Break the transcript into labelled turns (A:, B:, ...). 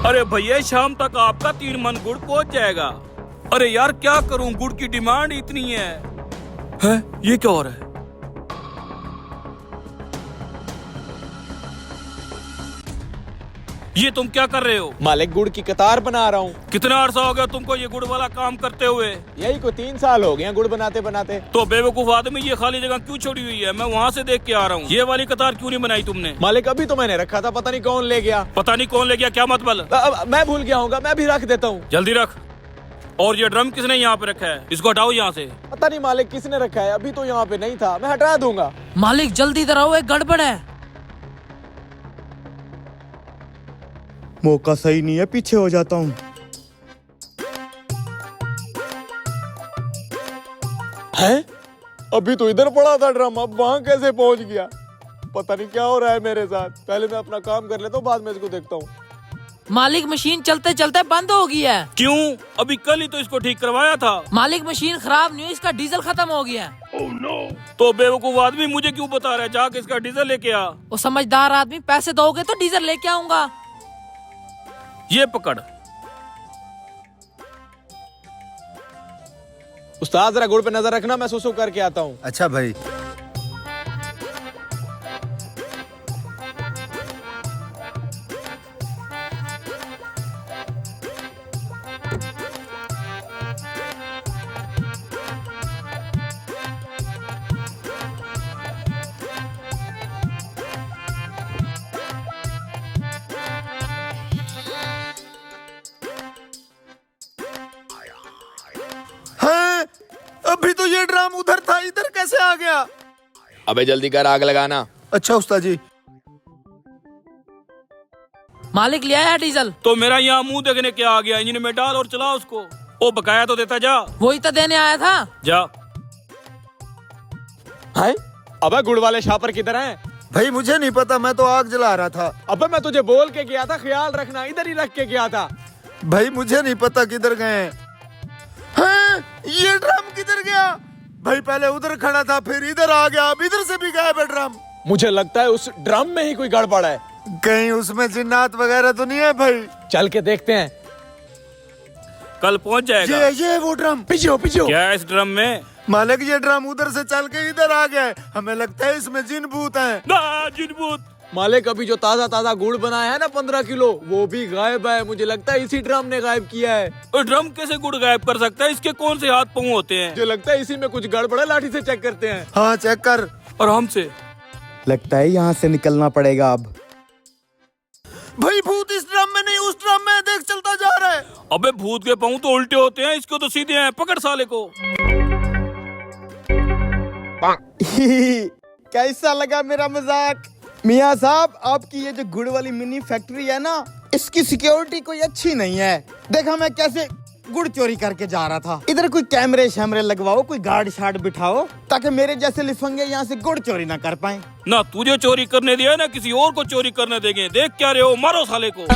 A: अरे भैया शाम तक आपका 3 मन गुड़ पहुंच जाएगा। अरे यार क्या करूं, गुड़ की डिमांड इतनी है। ये क्या हो रहा है? ये तुम क्या कर रहे हो?
B: मालिक गुड़ की कतार बना रहा हूँ।
A: कितना अरसा हो गया तुमको ये गुड़ वाला काम करते हुए?
B: यही को 3 साल हो गए हैं गुड़ बनाते बनाते।
A: तो बेवकूफ आदमी ये खाली जगह क्यों छोड़ी हुई है? मैं वहाँ से देख के आ रहा हूँ। ये वाली कतार क्यों नहीं बनाई तुमने?
B: मालिक अभी तो मैंने रखा था, पता नहीं कौन ले गया।
A: पता नहीं कौन ले गया, क्या मतलब?
B: मैं भूल गया हूँ, मैं भी रख देता हूँ।
A: जल्दी रख। और ये ड्रम किसने यहाँ पे रखा है? इसको हटाओ यहाँ से।
B: पता नहीं मालिक किसने रखा है, अभी तो यहाँ पे नहीं था, मैं हटा दूंगा।
C: मालिक जल्दी इधर आओ, एक गड़बड़ है।
D: मौका सही नहीं है, पीछे हो जाता हूँ।
B: हैं? अभी तो इधर पड़ा था ड्रम, अब वहाँ कैसे पहुँच गया? पता नहीं क्या हो रहा है मेरे साथ। पहले मैं अपना काम कर लेता हूँ, बाद में इसको देखता हूँ।
C: मालिक मशीन चलते चलते बंद हो गई है।
A: क्यों? अभी कल ही तो इसको ठीक करवाया था।
C: मालिक मशीन खराब नहीं हुई, इसका डीजल खत्म हो गया है।
A: Oh, no. तो बेवकूफ आदमी मुझे क्यों बता रहा है? जाके इसका डीजल लेके आ।
C: वो समझदार आदमी, पैसे दोगे तो डीजल लेके आऊंगा।
A: ये पकड़।
B: उस्ताद जरा गुड़ पे नजर रखना, मैं सुसु करके आता हूँ।
D: अच्छा भाई। हाँ, अभी तो ये ड्राम उधर था, इधर कैसे आ गया?
B: अबे जल्दी कर, आग लगाना।
D: अच्छा उस्ताद जी।
C: मालिक ले आया डीजल।
A: तो मेरा यहाँ मुंह देखने क्या आ गया? इंजन में डाल और चला उसको। ओ बकाया तो देता जा।
C: वही तो देने आया था।
A: जा।
B: हैं? अबे गुड़ वाले शापर किधर हैं?
D: भाई मुझे नहीं पता, मैं तो आग जला रहा था।
B: अबे मैं तुझे बोल के गया था, ख्याल रखना, इधर ही रख के गया था।
D: भाई मुझे नहीं पता किधर गए हैं। हाँ, ये ड्रम किधर गया? भाई पहले उधर खड़ा था, फिर इधर आ गया, अब इधर से भी गायब है ड्रम।
B: मुझे लगता है उस ड्रम में ही कोई गड़बड़ है।
D: कहीं उसमें जिन्नात वगैरह तो नहीं है भाई?
B: चल के देखते हैं।
A: कल पहुँच जाएगा।
D: ये वो ड्रम।
B: पीछे हो, पीछे हो।
A: क्या है इस ड्रम में?
D: मालिक ये ड्रम उधर से चल के इधर आ गया है, हमें लगता है इसमें जिन भूत हैं।
A: ना जिनभूत।
B: मालिक अभी जो ताजा ताजा गुड़ बनाया है ना 15 किलो, वो भी गायब है। मुझे लगता है इसी ड्रम ने गायब किया है।
A: और ड्रम कैसे गुड़ गायब कर सकता है? इसके कौन से हाथ पाँव होते हैं?
B: मुझे लगता है इसी में कुछ गड़बड़ है, लाठी से चेक करते हैं।
D: हाँ चेक कर।
A: और हमसे?
D: लगता है यहाँ से निकलना पड़ेगा अब। भाई भूत इस ड्रम में नहीं, उस ड्रम में देख, चलता जा रहा है।
A: अबे भूत के पाँव तो उल्टे होते हैं, इसको तो सीधे हैं। पकड़ साले को।
D: कैसा लगा मेरा मजाक? मियाँ साहब, आपकी ये जो गुड़ वाली मिनी फैक्ट्री है ना, इसकी सिक्योरिटी कोई अच्छी नहीं है। देखा मैं कैसे गुड़ चोरी करके जा रहा था। इधर कोई कैमरे शैमरे लगवाओ, कोई गार्ड शार्ड बिठाओ, ताकि मेरे जैसे लिफंगे यहाँ से गुड़ चोरी ना कर पाए।
A: ना तुझे चोरी करने दिया, ना किसी और को चोरी करने देंगे। देख क्या रहे हो? मारो साले को।